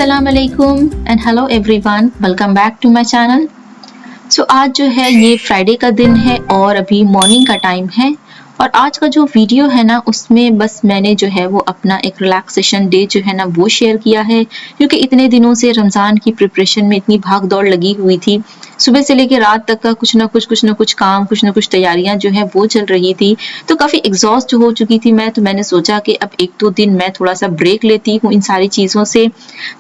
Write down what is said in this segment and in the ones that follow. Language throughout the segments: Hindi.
अस्सलाम वालेकुम and hello everyone, welcome back to my channel. So आज जो है ये फ्राइडे का दिन है और अभी मॉर्निंग का टाइम है। और आज का जो वीडियो है ना उसमें बस मैंने जो है वो अपना एक रिलैक्सेशन डे जो है ना वो शेयर किया है, क्योंकि इतने दिनों से रमज़ान की प्रिपरेशन में इतनी भाग दौड़ लगी हुई थी। सुबह से लेकर रात तक का कुछ ना कुछ काम, कुछ ना कुछ तैयारियां जो है वो चल रही थी। तो काफ़ी एग्जॉस्ट हो चुकी थी मैं, तो मैंने सोचा कि अब एक दो दिन मैं थोड़ा सा ब्रेक लेती हूँ इन सारी चीज़ों से,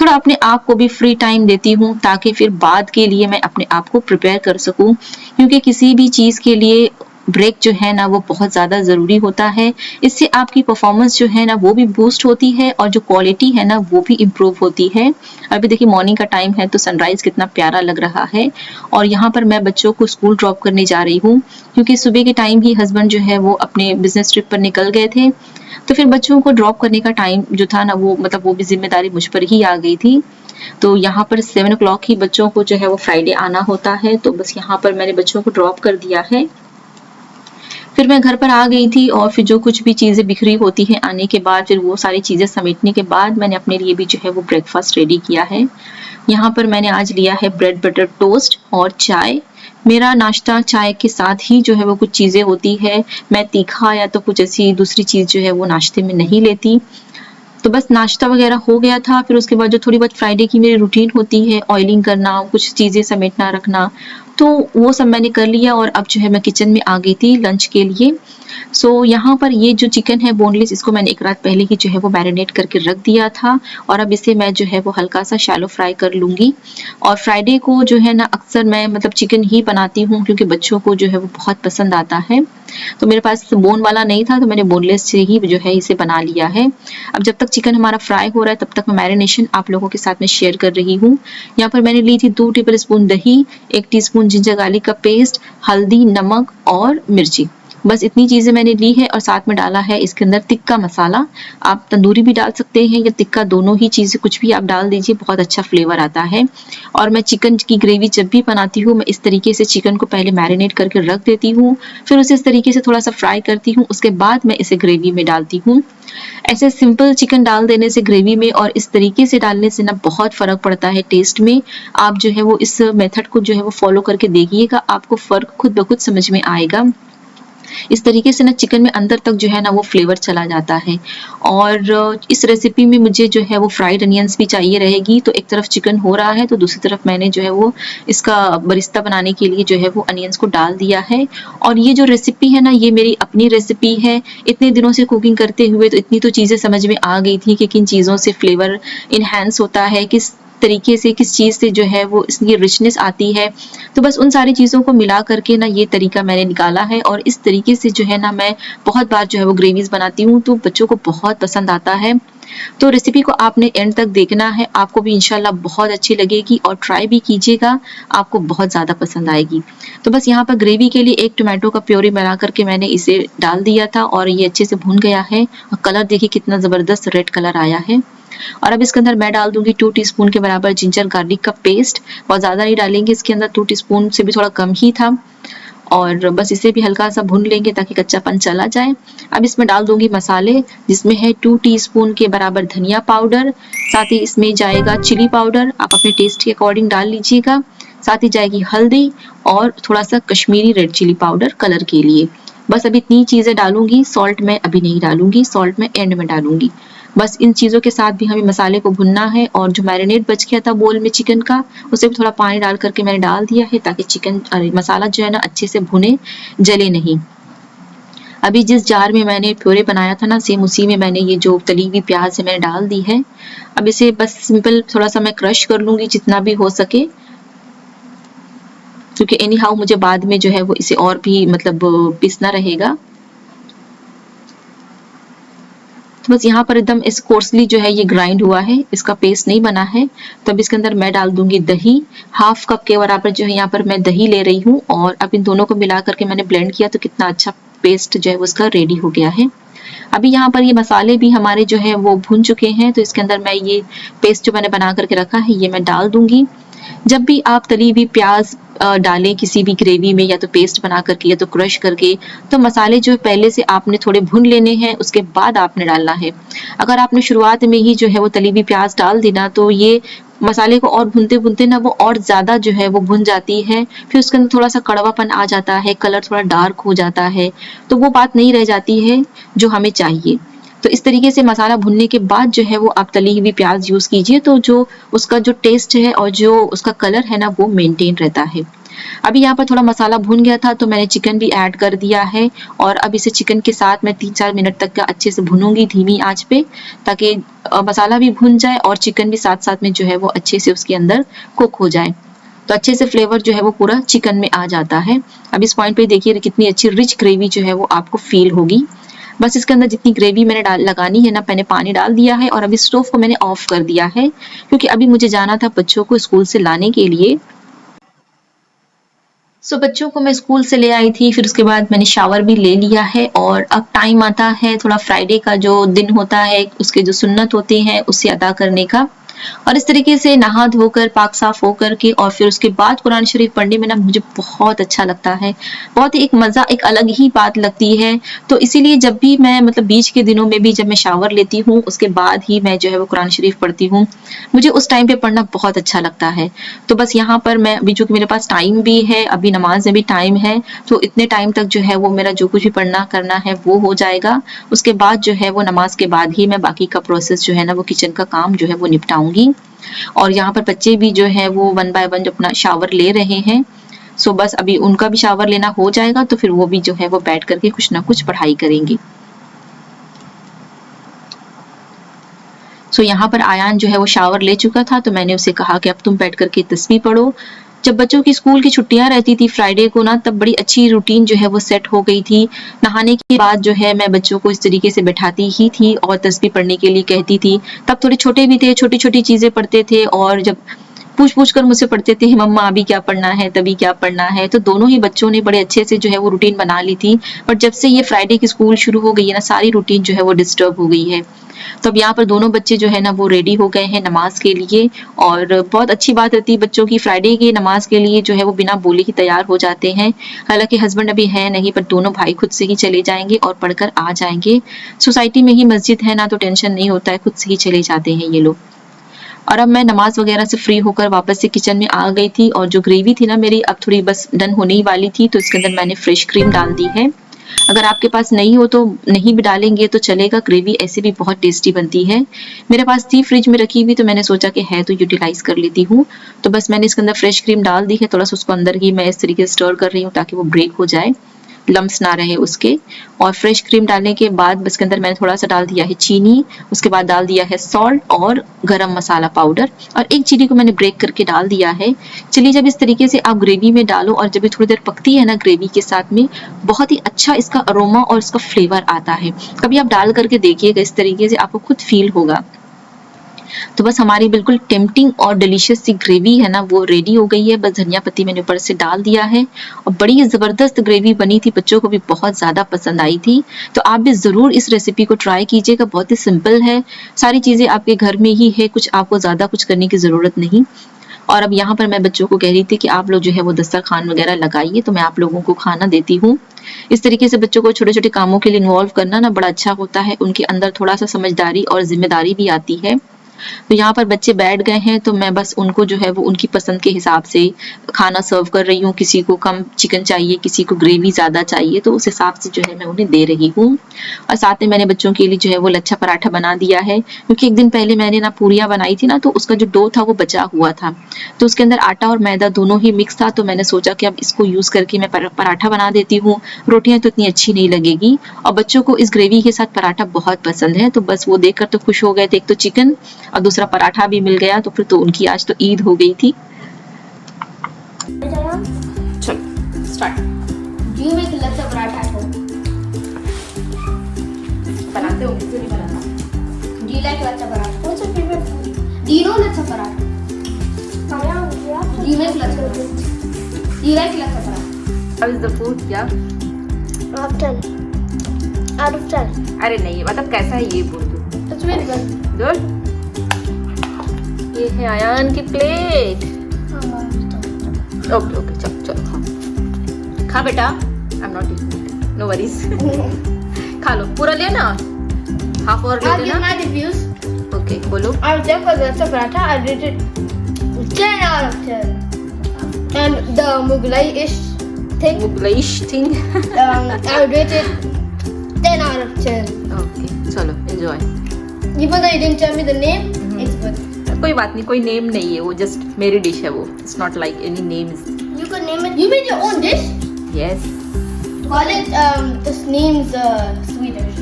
थोड़ा अपने आप को भी फ्री टाइम देती हूँ ताकि फिर बाद के लिए मैं अपने आप को प्रिपेयर कर सकूँ, क्योंकि किसी भी चीज़ के लिए ब्रेक जो है ना वो बहुत ज़्यादा ज़रूरी होता है। इससे आपकी परफॉर्मेंस जो है ना वो भी बूस्ट होती है और जो क्वालिटी है ना वो भी इम्प्रूव होती है। अभी देखिए मॉर्निंग का टाइम है तो सनराइज़ कितना प्यारा लग रहा है। और यहाँ पर मैं बच्चों को स्कूल ड्रॉप करने जा रही हूँ, क्योंकि सुबह के टाइम ही हस्बैंड जो है वो अपने बिजनेस ट्रिप पर निकल गए थे। तो फिर बच्चों को ड्रॉप करने का टाइम जो था ना वो मतलब वो भी जिम्मेदारी मुझ पर ही आ गई थी। तो यहाँ पर 7 o'clock ही बच्चों को जो है वो फ्राइडे आना होता है, तो बस यहाँ पर मैंने बच्चों को ड्रॉप कर दिया है। फिर मैं घर पर आ गई थी और फिर जो कुछ भी चीज़ें बिखरी होती हैं आने के बाद, फिर वो सारी चीज़ें समेटने के बाद मैंने अपने लिए भी जो है वो ब्रेकफास्ट रेडी किया है। यहाँ पर मैंने आज लिया है ब्रेड बटर टोस्ट और चाय। मेरा नाश्ता चाय के साथ ही जो है वो कुछ चीज़ें होती है। मैं तीखा या तो कुछ ऐसी दूसरी चीज़ जो है वो नाश्ते में नहीं लेती। तो बस नाश्ता वगैरह हो गया था। फिर उसके बाद जो थोड़ी बहुत फ्राइडे की मेरी रूटीन होती है, ऑयलिंग करना, कुछ चीज़ें समेटना रखना, तो वो सब मैंने कर लिया और अब जो है मैं किचन में आ गई थी लंच के लिए। सो यहाँ पर ये जो चिकन है बोनलेस, इसको मैंने एक रात पहले ही जो है वो मैरिनेट करके रख दिया था और अब इसे मैं जो है वो हल्का सा शैलो फ्राई कर लूँगी। और फ्राइडे को जो है ना अक्सर मैं मतलब चिकन ही बनाती हूँ, क्योंकि बच्चों को जो है वो बहुत पसंद आता है। तो मेरे पास बोन वाला नहीं था तो मैंने बोनलेस से ही जो है इसे बना लिया है। अब जब तक चिकन हमारा फ्राई हो रहा है तब तक मैं मैरिनेशन आप लोगों के साथ में शेयर कर रही हूँ। यहाँ पर मैंने ली थी 2 टेबल स्पून दही, 1 टीस्पून जिंजर गार्लिक का पेस्ट, हल्दी, नमक और मिर्ची। बस इतनी चीज़ें मैंने ली है और साथ में डाला है इसके अंदर तिक्का मसाला। आप तंदूरी भी डाल सकते हैं या तिक्का, दोनों ही चीज़ें कुछ भी आप डाल दीजिए, बहुत अच्छा फ्लेवर आता है। और मैं चिकन की ग्रेवी जब भी बनाती हूँ मैं इस तरीके से चिकन को पहले मैरिनेट करके रख देती हूँ, फिर उसे इस तरीके से थोड़ा सा फ्राई करती हूँ, उसके बाद मैं इसे ग्रेवी में डालती हूँ। ऐसे सिंपल चिकन डाल देने से ग्रेवी में और इस तरीके से डालने से ना बहुत फ़र्क पड़ता है टेस्ट में। आप जो है वो इस मेथड को जो है वो फ़ॉलो करके देखिएगा, आपको फ़र्क खुद ब खुद समझ में आएगा। इस तरीके से ना चिकन में अंदर तक जो है ना वो फ्लेवर चला जाता है। और इस रेसिपी में मुझे जो है वो फ्राइड अनियंस भी चाहिए रहेगी, तो एक तरफ चिकन हो रहा है तो दूसरी तरफ मैंने जो है वो इसका बरिस्ता बनाने के लिए जो है वो अनियंस को डाल दिया है। और ये जो रेसिपी है ना ये मेरी अपनी रेसिपी है। इतने दिनों से कुकिंग करते हुए तो इतनी तो चीज़ें समझ में आ गई थी कि किन चीज़ों से फ्लेवर इन्हेंस होता है, किस तरीके से किस चीज़ से जो है वो इसकी रिचनेस आती है। तो बस उन सारी चीज़ों को मिला करके ना ये तरीका मैंने निकाला है और इस तरीके से जो है ना मैं बहुत बार जो है वो ग्रेवीज़ बनाती हूँ, तो बच्चों को बहुत पसंद आता है। तो रेसिपी को आपने एंड तक देखना है, आपको भी इंशाल्लाह बहुत अच्छी लगेगी और ट्राई भी कीजिएगा, आपको बहुत ज़्यादा पसंद आएगी। तो बस यहाँ पर ग्रेवी के लिए एक टोमेटो का प्योरी बना करके मैंने इसे डाल दिया था और ये अच्छे से भुन गया है और कलर देखिए कितना ज़बरदस्त रेड कलर आया है। और अब इसके अंदर मैं डाल दूंगी 2 टीस्पून के बराबर जिंजर गार्लिक का पेस्ट। बहुत ज़्यादा नहीं डालेंगे इसके अंदर, 2 टीस्पून से भी थोड़ा कम ही था। और बस इसे भी हल्का सा भून लेंगे ताकि कच्चापन चला जाए। अब इसमें डाल दूंगी मसाले, जिसमें है 2 टीस्पून के बराबर धनिया पाउडर, साथ ही इसमें जाएगा चिली पाउडर, आप अपने टेस्ट के अकॉर्डिंग डाल लीजिएगा। साथ ही जाएगी हल्दी और थोड़ा सा Kashmiri red chili powder colour के लिए। बस अभी इतनी चीज़ें डालूंगी, सॉल्ट मैं अभी नहीं डालूंगी, सॉल्ट मैं एंड में डालूंगी। बस इन चीज़ों के साथ भी हमें मसाले को भुनना है और जो मैरिनेट बच गया था बोल में चिकन का, उसे भी थोड़ा पानी डाल करके मैंने डाल दिया है ताकि चिकन अरे मसाला जो है ना अच्छे से भुने, जले नहीं। अभी जिस जार में मैंने प्योरे बनाया था ना सेम उसी में मैंने ये जो तली हुई प्याज है मैंने डाल दी है। अब इसे बस सिंपल थोड़ा सा मैं क्रश कर लूँगी जितना भी हो सके, क्योंकि एनी हाउ मुझे बाद में जो है वो इसे और भी मतलब पीसना रहेगा। तो बस यहाँ पर एकदम इस कोर्सली जो है ये ग्राइंड हुआ है, इसका पेस्ट नहीं बना है। तो अब इसके अंदर मैं डाल दूंगी दही, हाफ कप के बराबर जो है यहाँ पर मैं दही ले रही हूँ और अब इन दोनों को मिला करके मैंने ब्लेंड किया तो कितना अच्छा पेस्ट जो है उसका रेडी हो गया है। अभी यहाँ पर ये मसाले भी हमारे जो है वो भुन चुके हैं, तो इसके अंदर मैं ये पेस्ट जो मैंने बना करके रखा है ये मैं डाल दूंगी। जब भी आप तली हुई प्याज डालें किसी भी ग्रेवी में, या तो पेस्ट बना करके या तो क्रश करके, तो मसाले जो पहले से आपने थोड़े भून लेने हैं, उसके बाद आपने डालना है। अगर आपने शुरुआत में ही जो है वो तली हुई प्याज डाल दी ना, तो ये मसाले को और भूनते-भूनते ना वो और ज़्यादा जो है वो भुन जाती है, फिर उसके अंदर थोड़ा-सा कड़वापन आ जाता है, कलर थोड़ा डार्क हो जाता है, तो वो बात नहीं रह जाती है जो हमें चाहिए। तो इस तरीके से मसाला भुनने के बाद जो है वो आप तली हुई प्याज यूज़ कीजिए, तो जो उसका जो टेस्ट है और जो उसका कलर है ना वो मेंटेन रहता है। अभी यहाँ पर थोड़ा मसाला भुन गया था, तो मैंने चिकन भी ऐड कर दिया है, और अब इसे चिकन के साथ मैं 3-4 मिनट तक का अच्छे से भूनूंगी धीमी आंच पे, ताकि मसाला भी भुन जाए और चिकन भी साथ-साथ में जो है वो अच्छे से उसके अंदर कुक हो जाए। तो अच्छे से फ्लेवर जो है वो पूरा चिकन में आ जाता है। अब इस पॉइंट पे देखिए कितनी अच्छी रिच ग्रेवी जो है वो आपको फील होगी। बस इसके अंदर जितनी ग्रेवी मैंने लगानी है ना, मैंने पानी डाल दिया है और अभी स्टोव को मैंने ऑफ कर दिया है, क्योंकि अभी मुझे जाना था बच्चों को स्कूल से लाने के लिए। बच्चों को मैं स्कूल से ले आई थी, फिर उसके बाद मैंने शावर भी ले लिया है, और अब टाइम आता है थोड़ा फ्राइडे का जो दिन होता है, उसके जो सुन्नत होते हैं उसे अदा करने का। और इस तरीके से नहा धोकर पाक साफ होकर के और फिर उसके बाद कुरान शरीफ पढ़ने में ना मुझे बहुत अच्छा लगता है। बहुत ही एक मज़ा, एक अलग ही बात लगती है। तो इसीलिए जब भी मैं मतलब बीच के दिनों में भी जब मैं शावर लेती हूँ, उसके बाद ही मैं जो है वो कुरान शरीफ पढ़ती हूँ। मुझे उस टाइम पे पढ़ना बहुत अच्छा लगता है। तो बस यहाँ पर मैं अभी, चूँकि मेरे पास टाइम भी है, अभी नमाज़ में भी टाइम है, तो इतने टाइम तक जो है वो मेरा जो कुछ भी पढ़ना करना है वो हो जाएगा। उसके बाद जो है वो नमाज़ के बाद ही मैं बाकी का प्रोसेस जो है ना वो किचन का काम जो है वो निपटाऊँगी। और यहाँ पर बच्चे भी जो है वो वन बाय वन अपना शावर ले रहे हैं। बस अभी उनका भी शावर लेना हो जाएगा, तो फिर वो भी जो है वो बैठ करके कुछ ना कुछ पढ़ाई करेंगे। यहाँ पर आयान जो है वो शावर ले चुका था, तो मैंने उसे कहा कि अब तुम बैठ करके तस्बीह पढ़ो। जब बच्चों की स्कूल की छुट्टियां रहती थी फ्राइडे को ना, तब बड़ी अच्छी रूटीन जो है वो सेट हो गई थी। नहाने के बाद जो है मैं बच्चों को इस तरीके से बैठाती ही थी और तस्बीह पढ़ने के लिए कहती थी। तब थोड़े छोटे भी थे, छोटी-छोटी चीजें पढ़ते थे, और जब पूछ-पूछ कर मुझसे पढ़ते थे, मम्मा अभी क्या पढ़ना है, तभी क्या पढ़ना है। तो दोनों ही बच्चों ने बड़े अच्छे से जो है वो रूटीन बना ली थी। बट जब से ये फ्राइडे की स्कूल शुरू हो गई है ना, सारी रूटीन जो है वो डिस्टर्ब हो गई है। तो अब यहाँ पर दोनों बच्चे जो है ना वो रेडी हो गए हैं नमाज के लिए, और बहुत अच्छी बात रहती है बच्चों की, फ्राइडे की नमाज के लिए जो है वो बिना बोले ही तैयार हो जाते हैं। हालांकि हस्बैंड अभी है नहीं, पर दोनों भाई खुद से ही चले जाएंगे और पढ़कर आ जाएंगे। सोसाइटी में ही मस्जिद है ना, तो टेंशन नहीं होता है, खुद से ही चले जाते हैं ये लोग। और अब मैं नमाज वगैरह से फ्री होकर वापस से किचन में आ गई थी, और जो ग्रेवी थी ना मेरी अब थोड़ी बस डन होने ही वाली थी, तो इसके अंदर मैंने फ्रेश क्रीम डाल दी है। अगर आपके पास नहीं हो तो नहीं भी डालेंगे तो चलेगा, ग्रेवी ऐसे भी बहुत टेस्टी बनती है। मेरे पास थी फ्रिज में रखी हुई, तो मैंने सोचा कि है तो यूटिलाइज कर लेती हूँ। तो बस मैंने इसके अंदर फ्रेश क्रीम डाल दी है, थोड़ा सा उसको अंदर ही मैं इस तरीके से स्टर कर रही हूँ ताकि वो ब्रेक हो जाए, लम्स ना रहे उसके। और फ्रेश क्रीम डालने के बाद बस के अंदर मैंने थोड़ा सा डाल दिया है चीनी, उसके बाद डाल दिया है सॉल्ट और गरम मसाला पाउडर, और एक चीनी को मैंने ब्रेक करके डाल दिया है। चलिए, जब इस तरीके से आप ग्रेवी में डालो और जब ये थोड़ी देर पकती है ना ग्रेवी के साथ में, बहुत ही अच्छा इसका अरोमा और इसका फ्लेवर आता है। कभी आप डाल करके देखिएगा, इस तरीके से आपको खुद फील होगा। तो बस हमारी बिल्कुल टेम्पटिंग और डिलीशियस सी ग्रेवी है ना वो रेडी हो गई है। बस धनिया पत्ती मैंने ऊपर से डाल दिया है, और बड़ी ज़बरदस्त ग्रेवी बनी थी, बच्चों को भी बहुत ज़्यादा पसंद आई थी। तो आप भी ज़रूर इस रेसिपी को ट्राई कीजिएगा, बहुत ही सिंपल है, सारी चीज़ें आपके घर में ही है, कुछ आपको ज़्यादा कुछ करने की ज़रूरत नहीं। और अब यहाँ पर मैं बच्चों को कह रही थी कि आप लोग जो है वो दस्तरखान वगैरह लगाइए, तो मैं आप लोगों को खाना देती हूँ। इस तरीके से बच्चों को छोटे-छोटे कामों के लिए इन्वॉल्व करना ना बड़ा अच्छा होता है, उनके अंदर थोड़ा-सा समझदारी और ज़िम्मेदारी भी आती है। तो यहाँ पर बच्चे बैठ गए हैं, तो मैं बस उनको जो है वो उनकी पसंद के हिसाब से खाना सर्व कर रही हूँ। किसी को कम चिकन चाहिए, किसी को ग्रेवी ज़्यादा चाहिए, तो उस हिसाब से जो है मैं उन्हें दे रही हूँ। और साथ में मैंने बच्चों के लिए जो है वो लच्छा पराठा बना दिया है, क्योंकि एक दिन पहले मैंने ना पूरियाँ बनाई थी ना, तो उसका जो डो था वो बचा हुआ था, तो उसके अंदर आटा और मैदा दोनों ही मिक्स था। तो मैंने सोचा कि अब इसको यूज़ करके मैं पराठा बना देती हूँ। रोटियाँ तो इतनी अच्छी नहीं लगेगी, और बच्चों को इस ग्रेवी के साथ पराठा बहुत पसंद है, तो बस वो देखकर तो खुश हो गए थे। एक तो चिकन और दूसरा पराठा भी मिल गया, तो फिर तो उनकी आज तो ईद हो गई थी। चलो start. Do you make lachha paratha at home? बनाते हो, किसी नहीं बनाता। Do you like lachha paratha? What's your favorite food? Do you know lachha paratha? Do you make lachha paratha? Do you like lachha paratha? How is the food? क्या? Out of 10. Out of 10. अरे नहीं, मतलब कैसा है ये बोल दो। It's very good. गुड। ये है आयान की प्लेट। ओके ओके चलो चलो खा बेटा, I am not eating, no worries. खा लो पूरा लेना, हाफ और ले I'll give लेना। my reviews. ओके बोलो। I would say for the lachcha paratha, I rated 10 out of 10. And the Mughlai-ish thing, Mughlaiish thing. I would rate it 10 out of 10. Okay चलो enjoy. Even though you didn't tell me the name, it's good. कोई बात नहीं, कोई नेम नहीं है वो, जस्ट मेरी डिश है वो, it's not like any names. You could name it. You made your own dish? Yes Call it, this name's Swedish.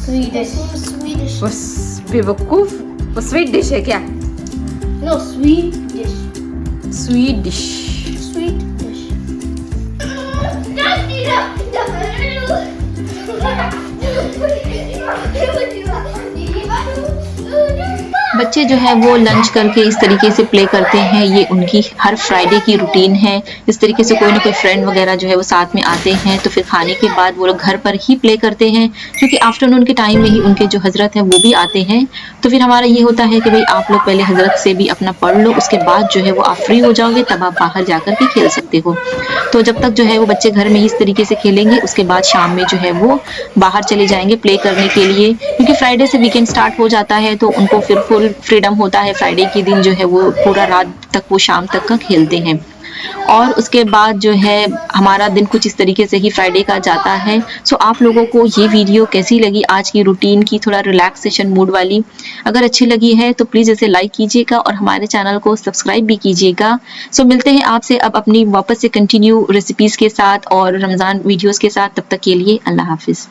Swedish. Swedish. बस बेवकूफ, वो स्वीट डिश है क्या? No, sweet dish. Sweet dish. Sweet dish. बच्चे जो है वो लंच करके इस तरीके से प्ले करते हैं, ये उनकी हर फ्राइडे की रूटीन है। इस तरीके से कोई ना कोई फ्रेंड वगैरह जो है वो साथ में आते हैं, तो फिर खाने के बाद वो लोग घर पर ही प्ले करते हैं, क्योंकि आफ्टरनून के टाइम में ही उनके जो हजरत हैं वो भी आते हैं। तो फिर हमारा ये होता है कि भाई आप लोग पहले हजरत से भी अपना पढ़ लो, उसके बाद जो है वो आप फ्री हो जाओगे तब आप बाहर जाकर के खेल सकते हो। तो जब तक जो है वो बच्चे घर में ही इस तरीके से खेलेंगे, उसके बाद शाम में जो है वो बाहर चले जाएंगे प्ले करने के लिए, क्योंकि फ्राइडे से वीकेंड स्टार्ट हो जाता है, तो उनको फिर फुल फ्रीडम होता है। फ्राइडे के दिन जो है वो पूरा रात तक वो शाम तक का खेलते हैं, और उसके बाद जो है हमारा दिन कुछ इस तरीके से ही फ्राइडे का जाता है। सो आप लोगों को ये वीडियो कैसी लगी, आज की रूटीन की थोड़ा रिलैक्सेशन मूड वाली? अगर अच्छी लगी है तो प्लीज़ इसे लाइक कीजिएगा और हमारे चैनल को सब्सक्राइब भी कीजिएगा। सो मिलते हैं आपसे अब अपनी वापस से कंटिन्यू रेसिपीज़ के साथ और रमज़ान वीडियोज़ के साथ। तब तक के लिए अल्लाह हाफिज़।